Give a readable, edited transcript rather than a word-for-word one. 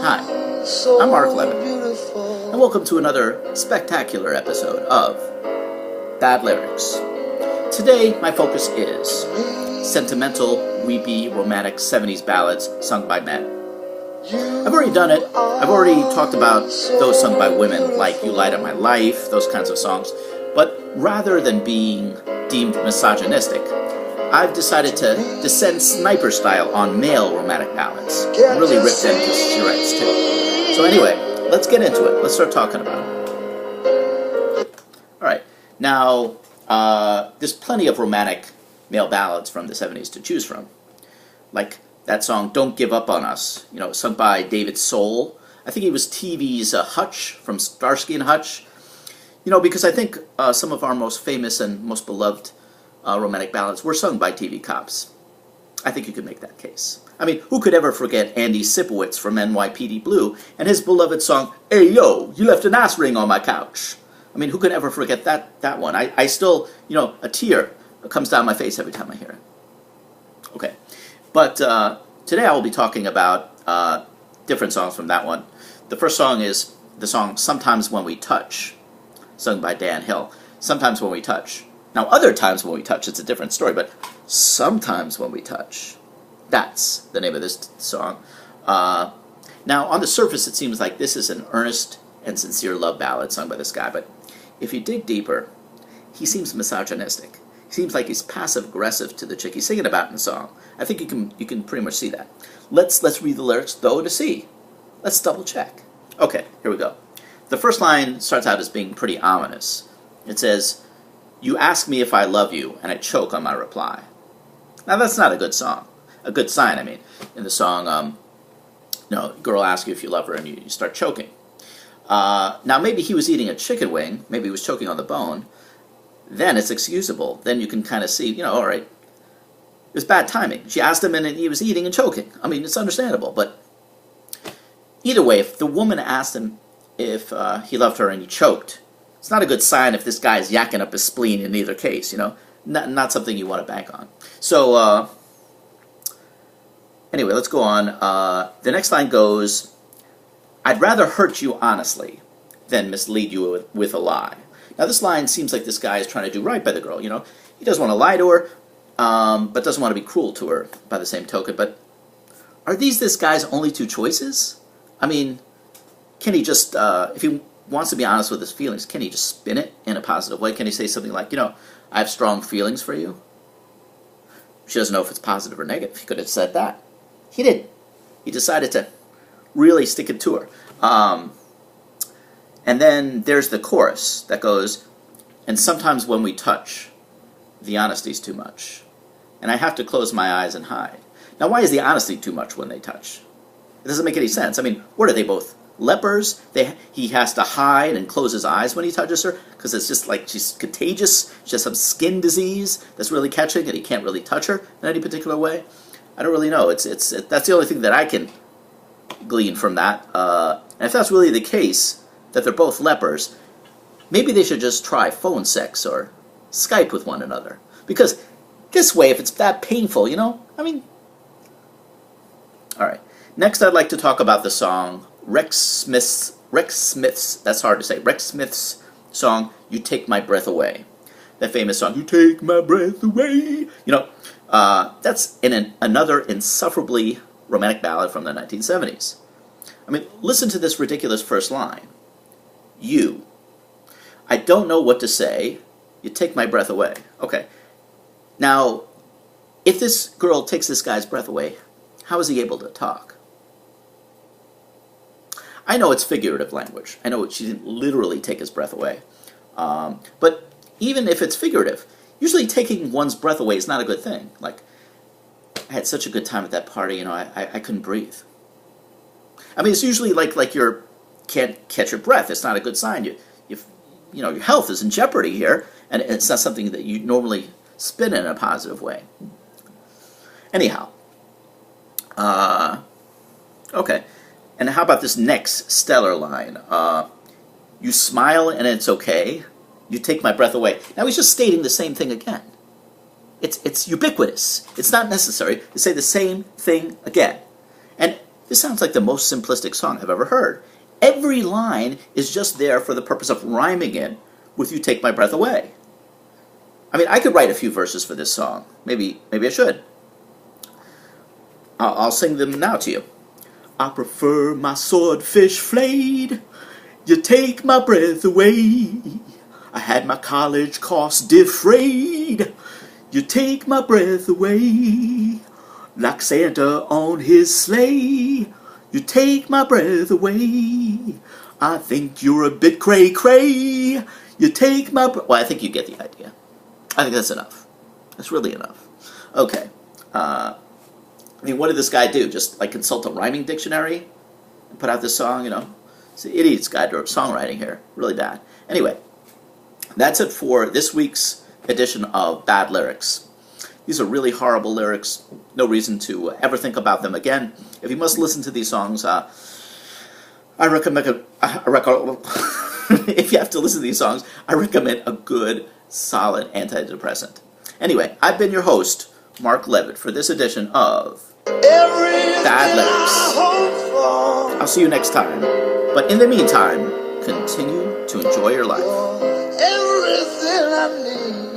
Hi, I'm Mark Levitt, and welcome to another spectacular episode of Bad Lyrics. Today, my focus is sentimental, weepy, romantic 70s ballads sung by men. I've already done it. I've already talked about those sung by women, like You Light Up My Life, those kinds of songs. But rather than being deemed misogynistic, I've decided to descend sniper style on male romantic ballads and really rip them to shreds too. So anyway, let's get into it. Let's start talking about it. Alright, now there's plenty of romantic male ballads from the 70s to choose from. Like that song Don't Give Up on Us, sung by David Soul. I think he was TV's Hutch from Starsky and Hutch. Because I think some of our most famous and most beloved romantic ballads were sung by TV cops. I think you could make that case. I mean, who could ever forget Andy Sipowicz from NYPD Blue and his beloved song, Hey Yo, You Left an Ass Ring on My Couch? I mean, who could ever forget that one? I still, a tear comes down my face every time I hear it. Okay, but today I will be talking about different songs from that one. The first song is the song Sometimes When We Touch, sung by Dan Hill. Sometimes When We Touch. Now, other times when we touch, it's a different story, but Sometimes When We Touch, that's the name of this song. Now, on the surface, it seems like this is an earnest and sincere love ballad sung by this guy, but if you dig deeper, he seems misogynistic. He seems like he's passive-aggressive to the chick he's singing about in the song. I think you can pretty much see that. Let's read the lyrics, though, to see. Let's double-check. Okay, here we go. The first line starts out as being pretty ominous. It says, You ask me if I love you, and I choke on my reply. Now, that's not a good song. A good sign, I mean. In the song, a girl asks you if you love her, and you start choking. Now, maybe he was eating a chicken wing. Maybe he was choking on the bone. Then it's excusable. Then you can kind of see, all right, it was bad timing. She asked him, and he was eating and choking. I mean, it's understandable. But either way, if the woman asked him if he loved her and he choked, it's not a good sign if this guy's yakking up his spleen in either case, Not something you want to bank on. So, anyway, let's go on. The next line goes, I'd rather hurt you honestly than mislead you with a lie. Now, this line seems like this guy is trying to do right by the girl, He doesn't want to lie to her, but doesn't want to be cruel to her by the same token. But are these this guy's only two choices? I mean, can he just, if he wants to be honest with his feelings, can he just spin it in a positive way? Can he say something like, I have strong feelings for you? She doesn't know if it's positive or negative. He could have said that. He didn't. He decided to really stick it to her. And then there's the chorus that goes, and sometimes when we touch, the honesty's too much. And I have to close my eyes and hide. Now, why is the honesty too much when they touch? It doesn't make any sense. I mean, what are they both? Lepers? He has to hide and close his eyes when he touches her because it's just like she's contagious. She has some skin disease that's really catching, and he can't really touch her in any particular way. I don't really know. That's the only thing that I can glean from that. And if that's really the case, that they're both lepers, maybe they should just try phone sex or Skype with one another. Because this way, if it's that painful, I mean. All right. Next, I'd like to talk about the song Rex Smith's, that's hard to say, Rex Smith's song, You Take My Breath Away. That famous song, You Take My Breath Away. That's another insufferably romantic ballad from the 1970s. I mean, listen to this ridiculous first line. You. I don't know what to say. You take my breath away. Okay. Now, if this girl takes this guy's breath away, how is he able to talk? I know it's figurative language. I know she didn't literally take his breath away. But even if it's figurative, usually taking one's breath away is not a good thing. Like, I had such a good time at that party, I couldn't breathe. I mean, it's usually like you can't catch your breath. It's not a good sign. Your health is in jeopardy here, and it's not something that you normally spin in a positive way. Anyhow, okay. And how about this next stellar line? You smile and it's okay. You take my breath away. Now he's just stating the same thing again. It's ubiquitous. It's not necessary to say the same thing again. And This sounds like the most simplistic song I've ever heard. Every line is just there for the purpose of rhyming it with "You Take My Breath Away." I mean, I could write a few verses for this song. Maybe I should. I'll sing them now to you. I prefer my swordfish flayed. You take my breath away. I had my college costs defrayed. You take my breath away. Like Santa on his sleigh. You take my breath away. I think you're a bit cray-cray. You take my breath... Well, I think you get the idea. I think that's enough. That's really enough. Okay. I mean, what did this guy do? Just, like, consult a rhyming dictionary? And put out this song, you know? It's an idiot's guide to songwriting here. Really bad. Anyway, that's it for this week's edition of Bad Lyrics. These are really horrible lyrics. No reason to ever think about them again. If you must listen to these songs, I recommend... if you have to listen to these songs, I recommend a good, solid antidepressant. Anyway, I've been your host, Mark Levitt, for this edition of Bad Lyrics. I'll see you next time. But in the meantime, continue to enjoy your life. Everything I need.